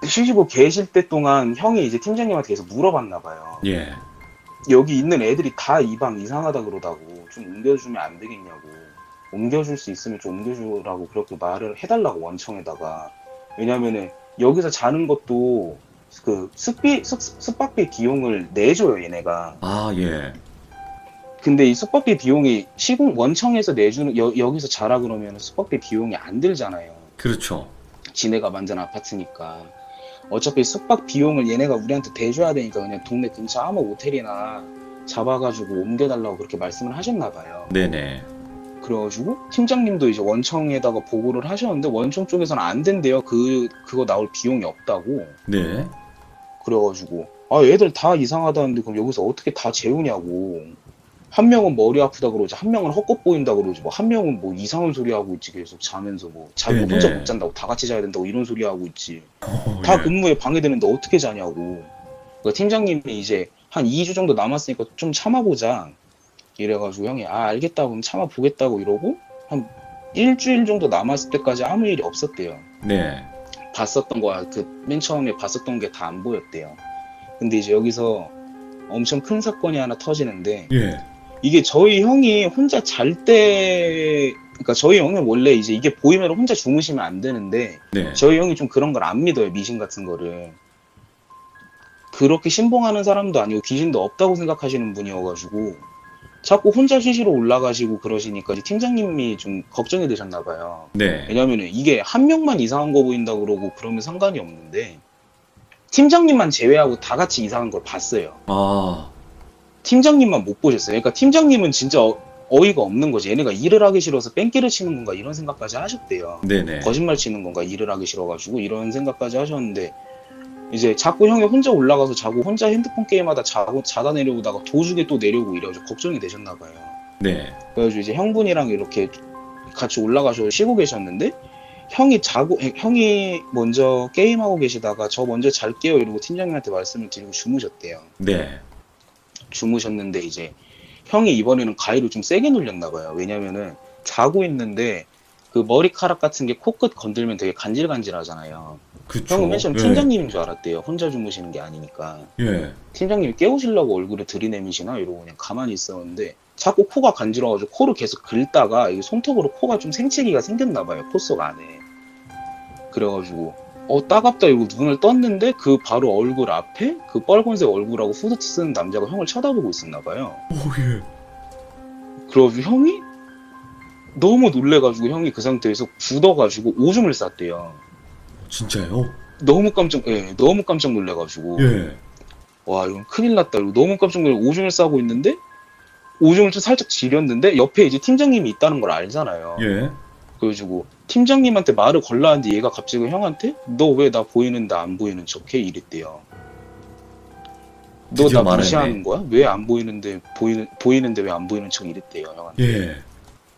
쉬시고 계실 때 동안 형이 이제 팀장님한테 계속 물어봤나 봐요. 예. 여기 있는 애들이 다 이 방 이상하다 그러다고, 좀 옮겨주면 안 되겠냐고, 옮겨줄 수 있으면 좀 옮겨주라고 그렇게 말을 해달라고, 원청에다가. 왜냐면은 여기서 자는 것도 그 숙박비 비용을 내줘요, 얘네가. 아, 예. 근데 이 숙박비 비용이 원청에서 내주는, 여기서 자라 그러면 숙박비 비용이 안 들잖아요. 그렇죠. 지네가 만든 아파트니까. 어차피 숙박 비용을 얘네가 우리한테 대줘야 되니까 그냥 동네 근처 아무 호텔이나 잡아가지고 옮겨달라고 그렇게 말씀을 하셨나 봐요. 네네. 그래가지고 팀장님도 이제 원청에다가 보고를 하셨는데 원청 쪽에서는 안 된대요. 그거 나올 비용이 없다고. 네. 그래가지고, 아, 애들 다 이상하다는데 그럼 여기서 어떻게 다 재우냐고. 한 명은 머리 아프다 그러지, 한 명은 헛것 보인다 그러지, 뭐 한 명은 뭐 이상한 소리 하고 있지, 계속 자면서 뭐 자기 네네. 혼자 못 잔다고 다 같이 자야 된다고 이런 소리 하고 있지. 어, 다 예. 근무에 방해되는데 어떻게 자냐고. 그러니까 팀장님이 이제 한 2주 정도 남았으니까 좀 참아보자. 이래가지고 형이, 아, 알겠다, 그럼 참아보겠다고 이러고 한 일주일 정도 남았을 때까지 아무 일이 없었대요. 네. 봤었던 거야. 그 맨 처음에 봤었던 게 다 안 보였대요. 근데 이제 여기서 엄청 큰 사건이 하나 터지는데, 예. 이게 저희 형이 혼자 잘 때, 그러니까 저희 형은 원래 이제 이게 보이면 혼자 주무시면 안 되는데, 네. 저희 형이 좀 그런 걸 안 믿어요, 미신 같은 거를. 그렇게 신봉하는 사람도 아니고 귀신도 없다고 생각하시는 분이어가지고 자꾸 혼자 쉬시러 올라가시고 그러시니까 이제 팀장님이 좀 걱정이 되셨나 봐요. 네. 왜냐면은 이게 한 명만 이상한 거 보인다 그러고 그러면 상관이 없는데, 팀장님만 제외하고 다 같이 이상한 걸 봤어요. 아, 팀장님만 못 보셨어요. 그러니까 팀장님은 진짜 어이가 없는 거지. 얘네가 일을 하기 싫어서 뺑기를 치는 건가 이런 생각까지 하셨대요. 네네. 거짓말 치는 건가, 일을 하기 싫어가지고 이런 생각까지 하셨는데, 이제 자꾸 형이 혼자 올라가서 자고 혼자 핸드폰 게임하다 자다 내려오다가 도중에 또 내려오고 이래가지고 걱정이 되셨나 봐요. 네. 그래가지고 이제 형분이랑 이렇게 같이 올라가서 쉬고 계셨는데, 형이 먼저 게임하고 계시다가 저 먼저 잘게요 이러고 팀장님한테 말씀을 드리고 주무셨대요. 네. 주무셨는데 이제 형이 이번에는 가위로 좀 세게 눌렸나 봐요. 왜냐면은 자고 있는데 그 머리카락 같은 게 코끝 건들면 되게 간질간질하잖아요. 그쵸. 형은 맨 처음 예. 팀장님인 줄 알았대요. 혼자 주무시는 게 아니니까. 예. 팀장님이 깨우시려고 얼굴에 들이내미시나 이러고 그냥 가만히 있었는데, 자꾸 코가 간지러워가지고 코를 계속 긁다가 이게 손톱으로 코가 좀 생채기가 생겼나 봐요, 코 속 안에. 그래가지고 따갑다 이러고 눈을 떴는데 그 바로 얼굴 앞에 그 빨간색 얼굴하고 후드 쓰는 남자가 형을 쳐다보고 있었나 봐요. 오, 예. 그래가지고 형이 너무 놀래가지고 형이 그 상태에서 굳어가지고 오줌을 쌌대요. 진짜요? 너무 깜짝 놀래가지고, 예. 와, 이건 큰일 났다. 이러고 너무 깜짝 놀래 오줌을 싸고 있는데, 오줌을 좀 살짝 지렸는데 옆에 이제 팀장님이 있다는 걸 알잖아요. 예. 그래가지고 팀장님한테 말을 걸라 하는데 얘가 갑자기 형한테, 너 왜 나 보이는데 안 보이는 척해? 이랬대요. 너 드디어 나 말했네. 무시하는 거야? 왜 안 보이는데 보이는데 왜 안 보이는 척 이랬대요, 형한테. 예.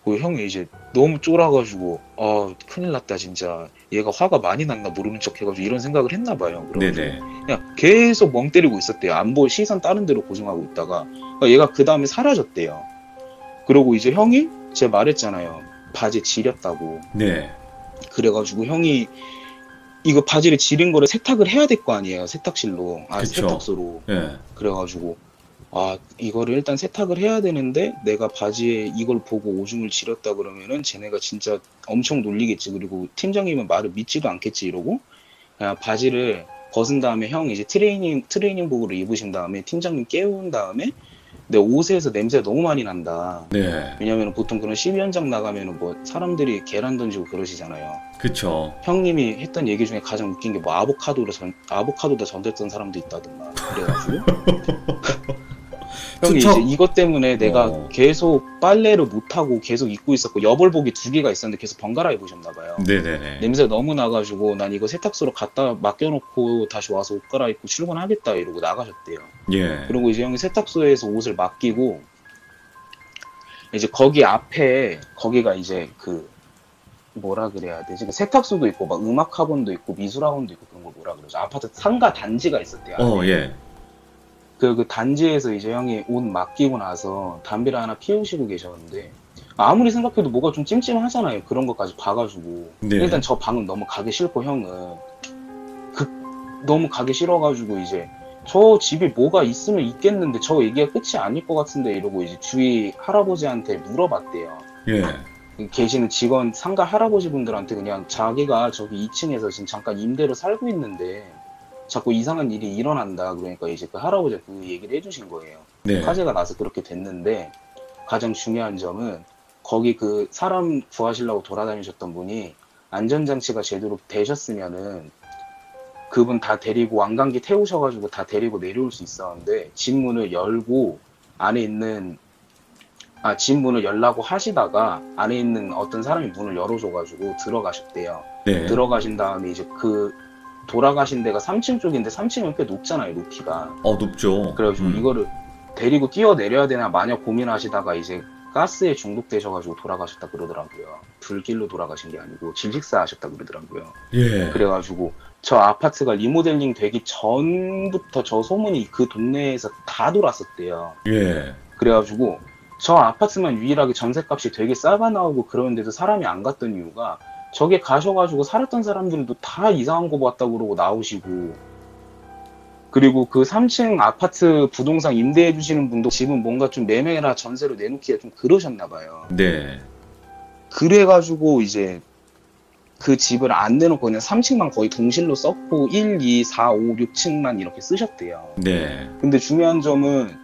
그 형이 이제 너무 쫄아가지고, 아, 큰일 났다 진짜. 얘가 화가 많이 났나 모르는 척 해가지고 이런 생각을 했나 봐요. 그래가지고 네네. 그냥 계속 멍 때리고 있었대요. 안 보여, 시선 다른 데로 고정하고 있다가 그러니까 얘가 그 다음에 사라졌대요. 그러고 이제 형이, 제가 말했잖아요, 바지 지렸다고. 네. 그래가지고 형이 이거 바지를 지린 거를 세탁을 해야 될 거 아니에요, 세탁실로. 아, 그쵸. 세탁소로. 예. 그래가지고 아, 이거를 일단 세탁을 해야 되는데 내가 바지에 이걸 보고 오줌을 지렸다 그러면은 쟤네가 진짜 엄청 놀리겠지. 그리고 팀장님은 말을 믿지도 않겠지 이러고 그냥 바지를 벗은 다음에 형 이제 트레이닝복으로 입으신 다음에 팀장님 깨운 다음에 내 옷에서 냄새가 너무 많이 난다. 네. 왜냐면 보통 그런 시위 현장 나가면은 뭐 사람들이 계란 던지고 그러시잖아요. 그쵸. 형님이 했던 얘기 중에 가장 웃긴 게 뭐 아보카도다 전됐던 사람도 있다던가 그래가지고 형이 투척. 이제 이것 때문에 내가 어. 계속 빨래를 못하고 계속 입고 있었고 여벌복이 2개가 있었는데 계속 번갈아 입으셨나 봐요. 네네네. 냄새가 너무 나가지고 난 이거 세탁소로 갖다 맡겨놓고 다시 와서 옷 갈아입고 출근하겠다 이러고 나가셨대요. 예. 그리고 이제 형이 세탁소에서 옷을 맡기고 이제 거기 앞에 거기가 이제 그 뭐라 그래야 되지? 그 세탁소도 있고 막 음악학원도 있고 미술학원도 있고 그런 걸 뭐라 그러죠? 아파트 상가 단지가 있었대요. 안에. 예. 그 단지에서 이제 형이 옷 맡기고 나서 담배를 하나 피우시고 계셨는데 아무리 생각해도 뭐가 좀 찜찜하잖아요. 그런 것까지 봐가지고 네. 일단 저 방은 너무 가기 싫고 형은 너무 가기 싫어가지고 이제 저 집에 뭐가 있으면 있겠는데 저 얘기가 끝이 아닐 것 같은데 이러고 이제 주위 할아버지한테 물어봤대요. 예. 계시는 직원 상가 할아버지 분들한테 그냥 자기가 저기 2층에서 지금 잠깐 임대로 살고 있는데 자꾸 이상한 일이 일어난다. 그러니까 이제 그 할아버지가 그 얘기를 해주신 거예요. 네. 화재가 나서 그렇게 됐는데 가장 중요한 점은 거기 그 사람 구하시려고 돌아다니셨던 분이 안전장치가 제대로 되셨으면은 그분 다 데리고 왕관기 태우셔가지고 다 데리고 내려올 수 있었는데 집 문을 열고 안에 있는 집 문을 열라고 하시다가 안에 있는 어떤 사람이 문을 열어줘가지고 들어가셨대요. 네. 들어가신 다음에 이제 그 돌아가신 데가 3층 쪽인데 3층은 꽤 높잖아요, 높이가. 높죠. 그래가지고 이거를 데리고 뛰어내려야 되나 마녀 고민하시다가 이제 가스에 중독되셔가지고 돌아가셨다 그러더라고요. 불길로 돌아가신 게 아니고 질식사 하셨다 그러더라고요. 예. 그래가지고 저 아파트가 리모델링 되기 전부터 저 소문이 그 동네에서 다 돌았었대요. 예. 그래가지고 저 아파트만 유일하게 전셋값이 되게 싸게 나오고 그러는데도 사람이 안 갔던 이유가 저게 가셔가지고 살았던 사람들도 다 이상한 거 봤다고 그러고 나오시고 그리고 그 3층 아파트 부동산 임대해 주시는 분도 집은 뭔가 좀 매매나 전세로 내놓기가 좀 그러셨나 봐요. 네. 그래가지고 이제 그 집을 안 내놓고 그냥 3층만 거의 동실로 썼고 1, 2, 4, 5, 6층만 이렇게 쓰셨대요. 네. 근데 중요한 점은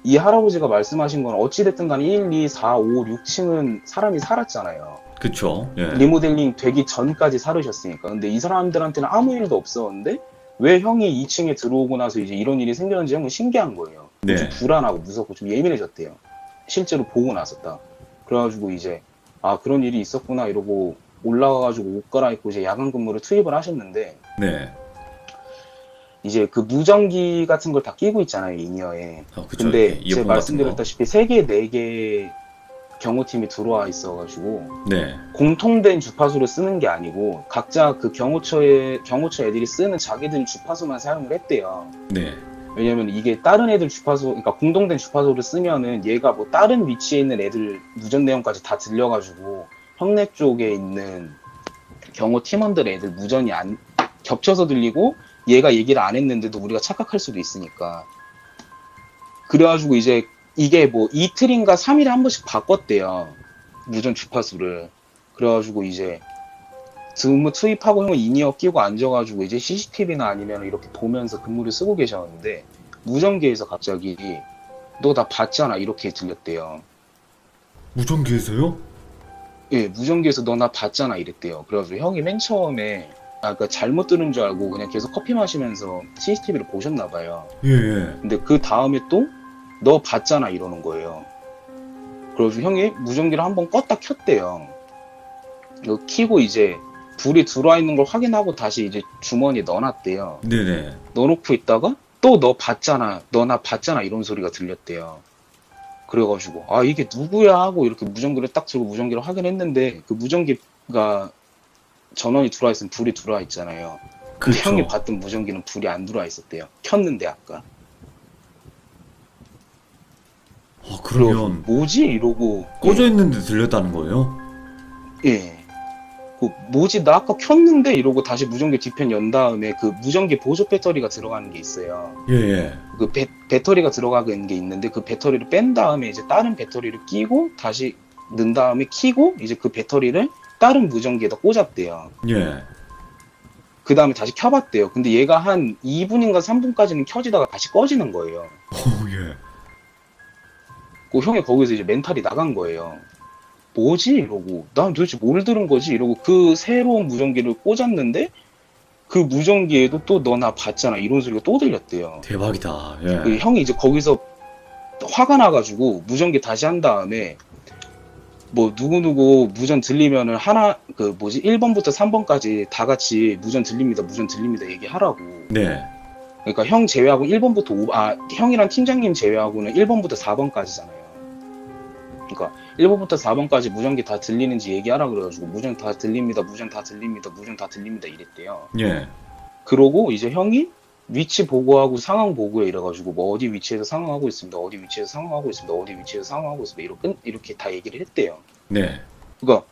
이 할아버지가 말씀하신 건 어찌됐든 간에 1, 2, 4, 5, 6층은 사람이 살았잖아요. 그쵸. 예. 리모델링 되기 전까지 살으셨으니까. 근데 이 사람들한테는 아무 일도 없었는데 왜 형이 2층에 들어오고 나서 이제 이런 일이 생겼는지 형은 신기한 거예요. 네. 좀 불안하고 무섭고 좀 예민해졌대요. 실제로 보고 나섰다. 그래가지고 이제 그런 일이 있었구나 이러고 올라가가지고 옷 갈아입고 이제 야간 근무를 투입을 하셨는데 네. 이제 그 무전기 같은 걸 다 끼고 있잖아요, 인이어에. 그쵸. 근데 이어폰 제가 같은 말씀드렸다시피 3개, 4개 경호팀이 들어와 있어가지고 거. 네. 공통된 주파수를 쓰는 게 아니고 각자 그 경호처 애들이 쓰는 자기들 주파수만 사용을 했대요. 네. 왜냐면 이게 다른 애들 주파수, 그러니까 공동된 주파수를 쓰면은 얘가 뭐 다른 위치에 있는 애들 무전 내용까지 다 들려가지고 형네 쪽에 있는 경호 팀원들 애들 무전이 안 겹쳐서 들리고 얘가 얘기를 안 했는데도 우리가 착각할 수도 있으니까. 그래가지고 이제 이게 뭐 이틀인가 3일에 한 번씩 바꿨대요. 무전 주파수를. 그래가지고 이제 근무 투입하고 형은 인이어 끼고 앉아가지고 이제 CCTV나 아니면 이렇게 보면서 근무를 쓰고 계셨는데 무전기에서 갑자기 너 나 봤잖아 이렇게 들렸대요. 무전기에서요? 예, 무전기에서 너 나 봤잖아 이랬대요. 그래가지고 형이 맨 처음에 그러니까 잘못 들은 줄 알고 그냥 계속 커피 마시면서 CCTV를 보셨나 봐요. 예, 예. 근데 그 다음에 또 너 봤잖아 이러는 거예요. 그래서 형이 무전기를 한번 껐다 켰대요. 이거 키고 이제 불이 들어와 있는 걸 확인하고 다시 이제 주머니에 넣어놨대요. 네네. 넣어놓고 있다가 또 너 봤잖아, 너 나 봤잖아 이런 소리가 들렸대요. 그래가지고 이게 누구야 하고 이렇게 무전기를 딱 들고 무전기를 확인했는데 그 무전기가 전원이 들어와 있으면 불이 들어와 있잖아요. 근데 그렇죠. 형이 봤던 무전기는 불이 안 들어와 있었대요. 켰는데 아까. 그러면 뭐지? 이러고 꺼져 있는데 들렸다는 거예요? 예. 뭐지 나 아까 켰는데 이러고 다시 무전기 뒤편 연 다음에 그 무전기 보조 배터리가 들어가는 게 있어요. 예, 예. 그 배터리가 들어가는 게 있는데 그 배터리를 뺀 다음에 이제 다른 배터리를 끼고 다시 넣은 다음에 키고 이제 그 배터리를 다른 무전기에다 꽂았대요. 예. 그 다음에 다시 켜봤대요. 근데 얘가 한 2분인가 3분까지는 켜지다가 다시 꺼지는 거예요. 오, 예. 그 형이 거기서 이제 멘탈이 나간 거예요. 뭐지? 이러고 난 도대체 뭘 들은 거지? 이러고 그 새로운 무전기를 꽂았는데 그 무전기에도 또 너 나 봤잖아 이런 소리가 또 들렸대요. 대박이다. 그 예. 형이 이제 거기서 화가 나가지고 무전기 다시 한 다음에 뭐 누구누구 무전 들리면은 하나 그 뭐지 1번부터 3번까지 다 같이 무전 들립니다 얘기하라고. 네. 그러니까 형 제외하고 1번부터 형이랑 팀장님 제외하고는 1번부터 4번까지잖아요. 그러니까 1번부터 4번까지 무전기 다 들리는지 얘기하라 그래가지고 무전 다 들립니다 무전 다 들립니다 이랬대요. 예. 그러고 이제 형이 위치 보고하고 상황 보고해 이래가지고 뭐 어디 위치에서 상황하고 있습니다 어디 위치에서 상황하고 있습니다 어디 위치에서 상황하고 있습니다 이렇게 다 얘기를 했대요. 네. 그러니까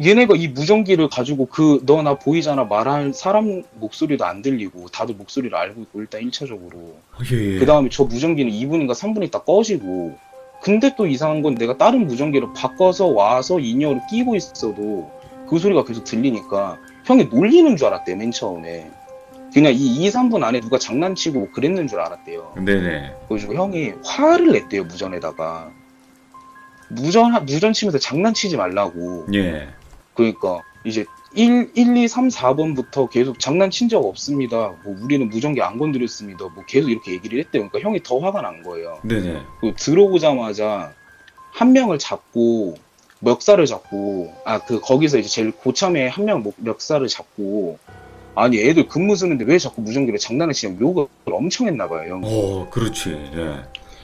얘네가 이 무전기를 가지고 그 너 나 보이잖아 말할 사람 목소리도 안 들리고 다들 목소리를 알고 있고 일단 1차적으로 예, 예. 그 다음에 저 무전기는 2분인가 3분 있다 꺼지고 근데 또 이상한 건 내가 다른 무전기로 바꿔서 와서 인이어를 끼고 있어도 그 소리가 계속 들리니까 형이 놀리는 줄 알았대요 맨 처음에. 그냥 이 2, 3분 안에 누가 장난치고 뭐 그랬는 줄 알았대요. 네네. 그래가지고 형이 화를 냈대요 무전에다가. 무전 치면서 장난치지 말라고. 예. 그러니까 이제 1, 2, 3, 4번부터 계속 장난친 적 없습니다. 뭐 우리는 무전기 안 건드렸습니다. 뭐 계속 이렇게 얘기를 했대요. 그러니까 형이 더 화가 난 거예요. 네네. 그 들어오자마자 한 명을 잡고 멱살을 잡고 거기서 이제 제일 고참에 한 명 멱살을 잡고 아니 애들 근무 쓰는데 왜 자꾸 무전기를 장난을 치냐고 욕을 엄청 했나 봐요. 그렇지. 예.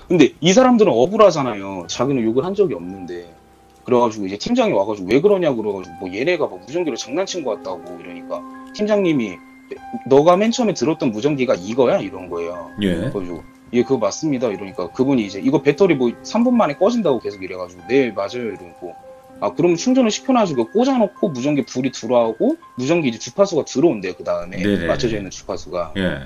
근데 이 사람들은 억울하잖아요. 자기는 욕을 한 적이 없는데. 그래가지고 이제 팀장이 와가지고 왜 그러냐고 그래가지고 뭐 얘네가 뭐 무전기로 장난친 것 같다고 이러니까 팀장님이 너가 맨 처음에 들었던 무전기가 이거야? 이런 거예요. 예. 그래가지고 예 그거 맞습니다 이러니까 그분이 이제 이거 배터리 뭐 3분 만에 꺼진다고 계속 이래가지고 네 맞아요 이러고 그럼 충전을 시켜놔가지고 꽂아놓고 무전기 불이 들어오고 무전기 이제 주파수가 들어온대요 그 다음에 네네. 맞춰져 있는 주파수가. 예.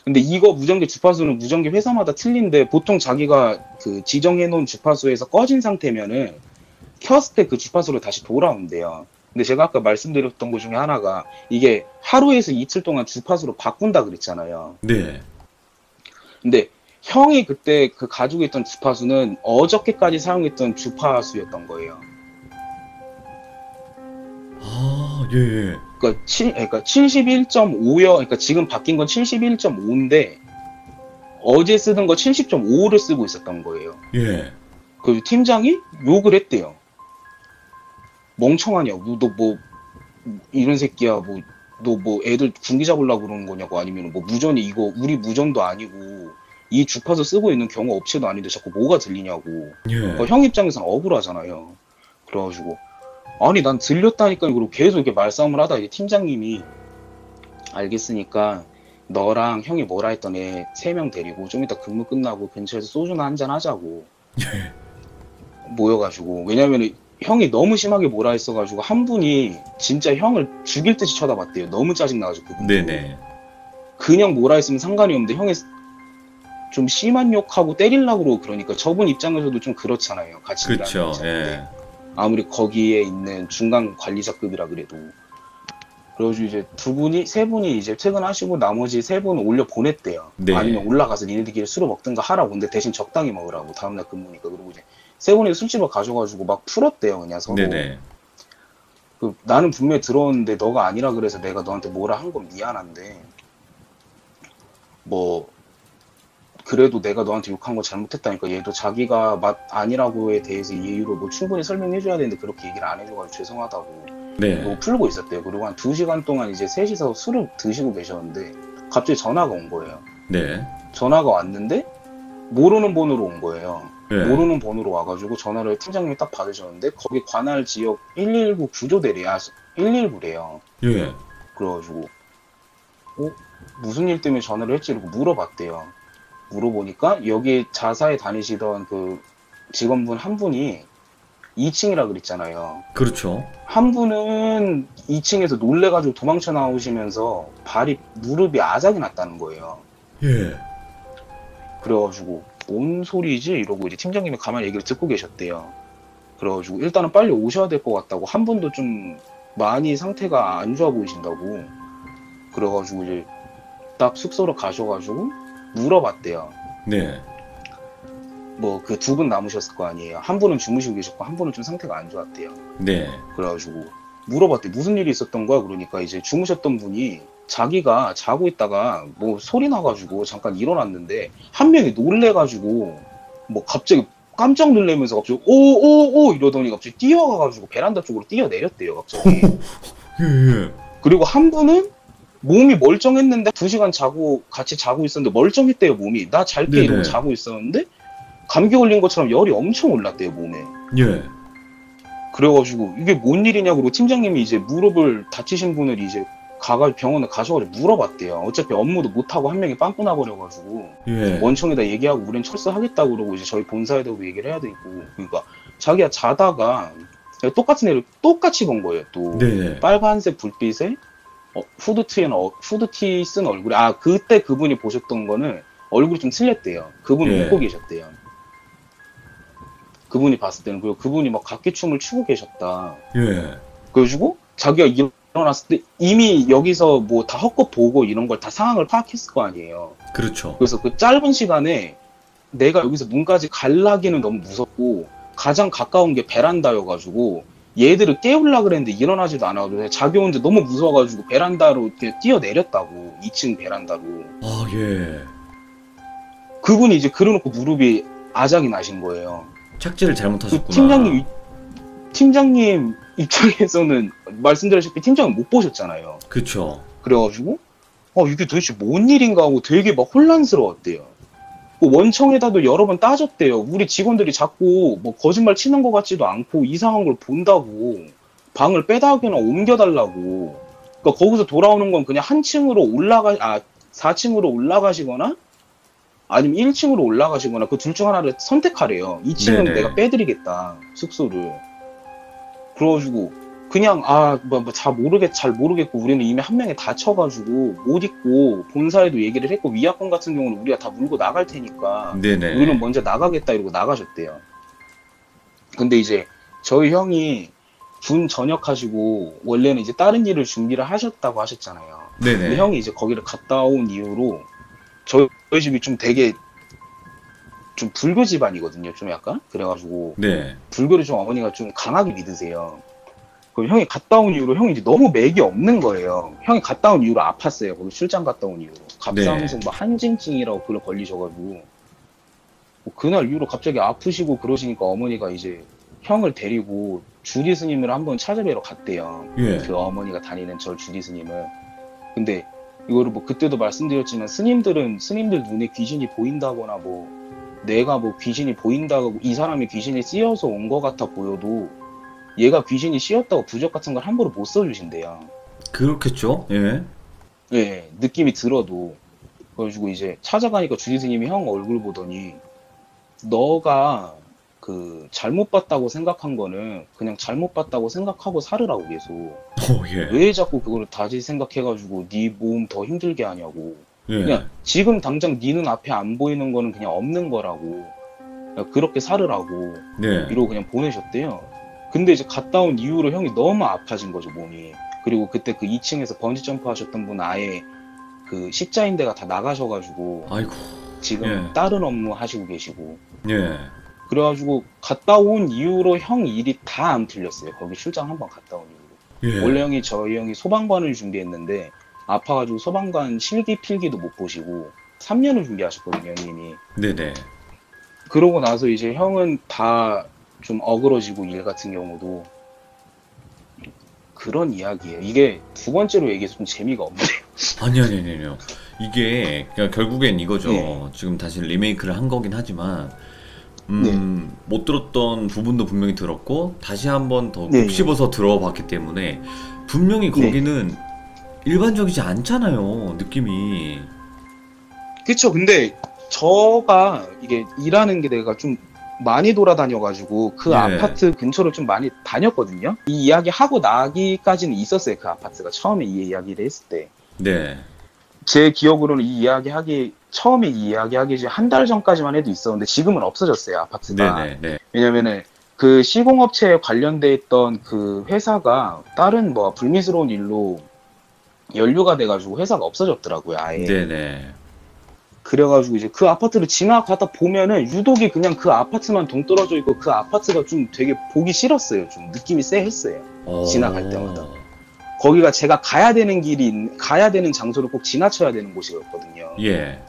근데 이거 무전기 주파수는 무전기 회사마다 틀린데 보통 자기가 그 지정해놓은 주파수에서 꺼진 상태면은 켰을 때 그 주파수로 다시 돌아온대요. 근데 제가 아까 말씀드렸던 것 중에 하나가 이게 하루에서 이틀 동안 주파수로 바꾼다 그랬잖아요. 네. 근데 형이 그때 그 가지고 있던 주파수는 어저께까지 사용했던 주파수였던 거예요. 예, 예. 그러니까 71.5요. 그러니까 지금 바뀐 건 71.5인데 어제 쓰던 거 70.5를 쓰고 있었던 거예요. 예. 그 팀장이 욕을 했대요. 멍청하냐고. 너 뭐 이런 새끼야. 뭐 너 뭐 애들 군기 잡으려고 그러는 거냐고 아니면 뭐 무전이 이거 우리 무전도 아니고 이 주파수 쓰고 있는 경우 업체도 아닌데 자꾸 뭐가 들리냐고. 예. 형 입장에서는 억울하잖아요. 그래가지고 아니 난 들렸다니까 그리고 계속 이렇게 말싸움을 하다 이제 팀장님이 알겠으니까 너랑 형이 뭐라 했던 애 3명 데리고 좀 이따 근무 끝나고 근처에서 소주나 한잔 하자고 예. 모여가지고 왜냐면은 형이 너무 심하게 뭐라 했어가지고 한 분이 진짜 형을 죽일 듯이 쳐다봤대요. 너무 짜증나가지고 그분도. 네네. 그냥 뭐라 했으면 상관이 없는데 형이 좀 심한 욕하고 때리려고 그러고 그러니까 저분 입장에서도 좀 그렇잖아요. 같이 일하는 그렇죠. 입장인데. 예. 아무리 거기에 있는 중간 관리자급이라 그래도. 그래가지고 이제 세 분이 이제 퇴근하시고 나머지 3분은 올려 보냈대요. 네. 아니면 올라가서 니네들끼리 술을 먹든가 하라고. 근데 대신 적당히 먹으라고. 다음날 근무니까. 그리고 이제 3분이 술집을 가져가지고 막 풀었대요. 그냥 서로. 네네. 나는 분명히 들었는데 너가 아니라 그래서 내가 너한테 뭐라 한 건 미안한데 뭐 그래도 내가 너한테 욕한 거 잘못했다니까. 얘도 자기가 맛 아니라고에 대해서 이유를 뭐 충분히 설명해줘야 되는데 그렇게 얘기를 안 해줘가지고 죄송하다고 네. 뭐 풀고 있었대요. 그리고 한 2시간 동안 이제 셋이서 술을 드시고 계셨는데 갑자기 전화가 온 거예요. 네. 전화가 왔는데 모르는 번호로 온 거예요. 예. 모르는 번호로 와가지고 전화를 팀장님이 딱 받으셨는데 거기 관할 지역 119 구조대래요. 119래요. 예. 그래가지고 무슨 일 때문에 전화를 했지? 이러고 물어봤대요. 물어보니까 여기 자사에 다니시던 그 직원분 한 분이 2층이라 그랬잖아요. 그렇죠. 한 분은 2층에서 놀래가지고 도망쳐 나오시면서 무릎이 아작이 났다는 거예요. 예. 그래가지고 뭔 소리지? 이러고 이제 팀장님이 가만히 얘기를 듣고 계셨대요. 그래가지고 일단은 빨리 오셔야 될 것 같다고, 한 분도 좀 많이 상태가 안 좋아 보이신다고. 그래가지고 이제 딱 숙소로 가셔가지고 물어봤대요. 네. 뭐 그 두 분 남으셨을 거 아니에요. 한 분은 주무시고 계셨고 한 분은 좀 상태가 안 좋았대요. 네. 그래가지고 물어봤대. 무슨 일이 있었던 거야? 그러니까 이제 주무셨던 분이 자기가 자고 있다가 뭐 소리 나가지고 잠깐 일어났는데 한 명이 놀래가지고 뭐 갑자기 깜짝 놀라면서 갑자기 오오오 이러더니 갑자기 뛰어가가지고 베란다 쪽으로 뛰어내렸대요 갑자기. 예, 예. 그리고 한 분은 몸이 멀쩡했는데 2시간 같이 자고 있었는데 멀쩡했대요 몸이. 나 잘게 네네. 이러고 자고 있었는데 감기 걸린 것처럼 열이 엄청 올랐대요 몸에. 예. 그래가지고 이게 뭔 일이냐고 팀장님이 이제 무릎을 다치신 분을 이제 병원에 가셔가지고 물어봤대요. 어차피 업무도 못하고 한 명이 빵꾸 나버려가지고 예. 원청에다 얘기하고 우린 철수하겠다고 그러고 이제 저희 본사에다도 얘기를 해야 되고. 그러니까 자기가 자다가 똑같은 애를 똑같이 본 거예요. 또 네. 빨간색 불빛에 후드티 쓴 얼굴이, 그때 그분이 보셨던 거는 얼굴이 좀 틀렸대요. 그분은 예. 웃고 계셨대요. 그분이 봤을 때는. 그리고 그분이 막 각기춤을 추고 계셨다. 예. 그래가지고 자기가 일어났을 때 이미 여기서 뭐 다 헛것 보고 이런 걸 다 상황을 파악했을 거 아니에요. 그렇죠. 그래서 그 짧은 시간에 내가 여기서 문까지 갈라기는 너무 무섭고 가장 가까운 게 베란다여가지고 얘들을 깨우려고 그랬는데 일어나지도 않아가지고 자기 혼자 너무 무서워가지고 베란다로 이렇게 뛰어내렸다고. 2층 베란다로. 아, 예. 그분이 이제 그러놓고 무릎이 아작이 나신 거예요. 착지를 그 잘못하셨구나. 팀장님 입장에서는 말씀드렸다시피 팀장은 못 보셨잖아요. 그쵸. 그래가지고 이게 도대체 뭔 일인가 하고 되게 막 혼란스러웠대요. 그 원청에다도 여러 번 따졌대요. 우리 직원들이 자꾸 뭐 거짓말 치는 것 같지도 않고 이상한 걸 본다고 방을 빼다거나 옮겨달라고. 그러니까 거기서 돌아오는 건 그냥 4층으로 올라가시거나 아니면 1층으로 올라가시거나 그 둘 중 하나를 선택하래요. 2층은 네네. 내가 빼드리겠다 숙소를. 그래가지고 그냥 잘 모르겠고 우리는 이미 한 명이 다쳐가지고 못 있고 본사에도 얘기를 했고 위약금 같은 경우는 우리가 다 물고 나갈 테니까 네네. 우리는 먼저 나가겠다 이러고 나가셨대요. 근데 이제 저희 형이 군 전역하시고 원래는 이제 다른 일을 준비를 하셨다고 하셨잖아요. 네네. 근데 형이 이제 거기를 갔다 온 이후로 저희 집이 좀 되게 좀 불교 집안이거든요. 좀 약간 그래가지고 네. 불교를 좀 어머니가 좀 강하게 믿으세요. 그럼 형이 갔다 온 이후로 형이 이제 너무 맥이 없는 거예요. 형이 갔다 온 이후로 아팠어요. 거기 출장 갔다 온 이후로 갑상선 뭐 한증증이라고 그걸 걸리셔가지고 뭐 그날 이후로 갑자기 아프시고 그러시니까 어머니가 이제 형을 데리고 주디 스님을 한번 찾아뵈러 갔대요. 예. 그 어머니가 다니는 절 주디 스님을. 근데 이거를 뭐 그때도 말씀드렸지만 스님들 눈에 귀신이 보인다거나 뭐 내가 뭐 귀신이 보인다고 이 사람이 귀신이 씌어서 온 것 같아 보여도 얘가 귀신이 씌었다고 부적 같은 걸 함부로 못 써주신대요. 그렇겠죠. 예. 예, 느낌이 들어도. 그래가지고 이제 찾아가니까 주디 스님이 형 얼굴 보더니 너가 그 잘못 봤다고 생각한 거는 그냥 잘못 봤다고 생각하고 살으라고 계속. 예. 왜 자꾸 그거를 다시 생각해가지고 네 몸 더 힘들게 하냐고. 예. 그냥 지금 당장 네 눈 앞에 안 보이는 거는 그냥 없는 거라고. 그냥 그렇게 살으라고. 네. 이러고 그냥 보내셨대요. 근데 이제 갔다 온 이후로 형이 너무 아파진 거죠, 몸이. 그리고 그때 그 2층에서 번지 점프 하셨던 분 아예 그 십자인대가 다 나가셔가지고 아이고. 지금 예. 다른 업무 하시고 계시고. 예. 그래가지고 갔다 온 이후로 형 일이 다 안 틀렸어요. 거기 출장 한번 갔다 온 이후로. 예. 원래 저희 형이 소방관을 준비했는데 아파가지고 소방관 실기 필기도 못 보시고 3년을 준비하셨거든요, 형님이. 네네. 그러고 나서 이제 형은 다 좀 어그러지고 일 같은 경우도 그런 이야기예요. 이게 두 번째로 얘기해서 좀 재미가 없네요. 아니요. 이게 그러니까 결국엔 이거죠. 네. 지금 다시 리메이크를 한 거긴 하지만 네. 못 들었던 부분도 분명히 들었고 다시 한번 더 네. 곱씹어서 들어봤기 때문에 분명히 거기는 일반적이지 않잖아요. 느낌이. 그쵸. 근데 저가 이게 일하는 게 내가 좀 많이 돌아다녀가지고 그 예. 아파트 근처를 좀 많이 다녔거든요. 이 이야기 하고 나기까지는 있었어요. 그 아파트가 처음에 이 이야기를 했을 때. 네. 제 기억으로는 처음에 이 이야기 하기 한 달 전까지만 해도 있었는데 지금은 없어졌어요, 아파트가. 네네네. 왜냐면은 그 시공업체에 관련돼 있던 그 회사가 다른 뭐 불미스러운 일로 연루가 돼가지고 회사가 없어졌더라고요, 아예. 네네. 그래가지고 이제 그 아파트를 지나가다 보면은 유독이 그냥 그 아파트만 동떨어져 있고 그 아파트가 좀 되게 보기 싫었어요. 좀 느낌이 쎄했어요. 지나갈 때마다. 거기가 제가 가야 되는 장소를 꼭 지나쳐야 되는 곳이었거든요. 예.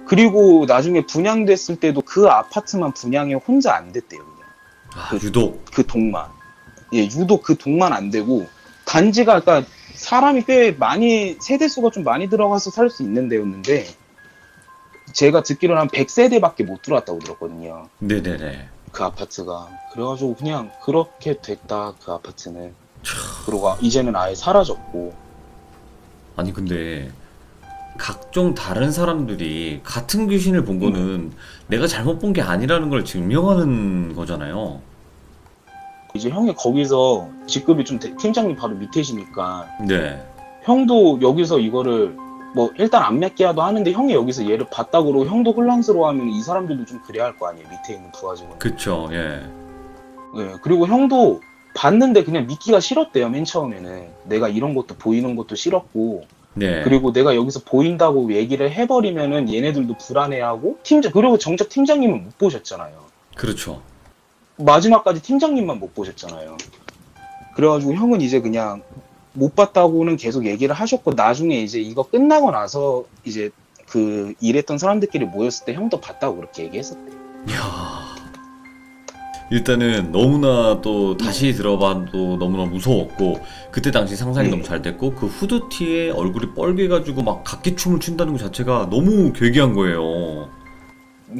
그리고 나중에 분양됐을 때도 그 아파트만 분양이 혼자 안 됐대요, 그냥. 아, 유독. 그 동만. 예, 유독 그 동만 안 되고, 단지가, 그러니까 사람이 꽤 많이, 세대수가 좀 많이 들어가서 살 수 있는 데였는데, 제가 듣기로는 한 100세대밖에 못 들어왔다고 들었거든요. 네네네. 그 아파트가. 그래가지고 그냥 그렇게 됐다, 그 아파트는. 그러고 이제는 아예 사라졌고. 아니 근데 각종 다른 사람들이 같은 귀신을 본 거는 내가 잘못 본 게 아니라는 걸 증명하는 거잖아요. 이제 형이 거기서 직급이 좀 팀장님 바로 밑에시니까 네. 형도 여기서 이거를 뭐 일단 안 맺게라도 하는데 형이 여기서 얘를 봤다 그러고 형도 혼란스러워하면 이 사람들도 좀 그래야 할 거 아니에요, 밑에 있는 부하직원. 그쵸. 예. 네, 그리고 형도 봤는데 그냥 믿기가 싫었대요, 맨 처음에는. 내가 이런 것도 보이는 것도 싫었고. 네. 그리고 내가 여기서 보인다고 얘기를 해버리면은 얘네들도 불안해하고 그리고 정작 팀장님은 못 보셨잖아요. 그렇죠. 마지막까지 팀장님만 못 보셨잖아요. 그래가지고 형은 이제 그냥 못 봤다고는 계속 얘기를 하셨고, 나중에 이제 이거 끝나고 나서 이제 그 일했던 사람들끼리 모였을 때 형도 봤다고 그렇게 얘기했었대요. 이야. 일단은 너무나 또 다시 들어봐도 너무나 무서웠고, 그때 당시 상상이 너무 잘 됐고, 그 후드티에 얼굴이 뻘개가지고 막 각기춤을 춘다는 것 자체가 너무 괴기한 거예요.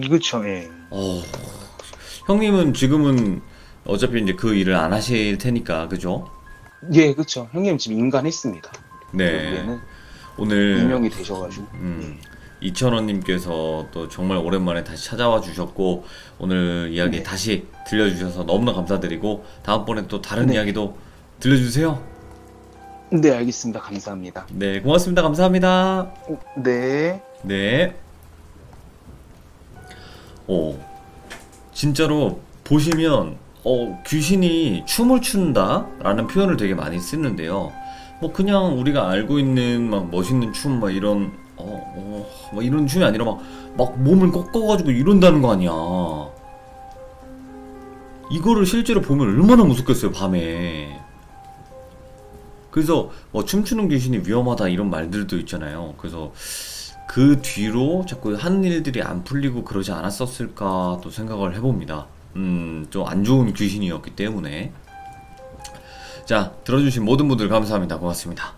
그쵸, 예. 형님은 지금은 어차피 이제 그 일을 안 하실 테니까, 그죠? 예, 그쵸. 형님 지금 인간했습니다. 네. 결국에는 오늘 임명이 되셔가지고. 이천원님께서 또 정말 오랜만에 다시 찾아와 주셨고, 오늘 이야기 네. 다시 들려주셔서 너무나 감사드리고, 다음번에 또 다른 네. 이야기도 들려주세요. 네, 알겠습니다. 감사합니다. 네, 고맙습니다. 감사합니다. 네. 네. 진짜로 보시면 귀신이 춤을 춘다 라는 표현을 되게 많이 쓰는데요. 뭐 그냥 우리가 알고 있는 막 멋있는 춤 막 이런 막 이런 춤이 아니라 막 몸을 꺾어가지고 이런다는 거 아니야. 이거를 실제로 보면 얼마나 무섭겠어요, 밤에. 그래서 춤추는 귀신이 위험하다 이런 말들도 있잖아요. 그래서 그 뒤로 자꾸 하는 일들이 안 풀리고 그러지 않았었을까 또 생각을 해봅니다. 좀 안 좋은 귀신이었기 때문에. 자, 들어주신 모든 분들 감사합니다. 고맙습니다.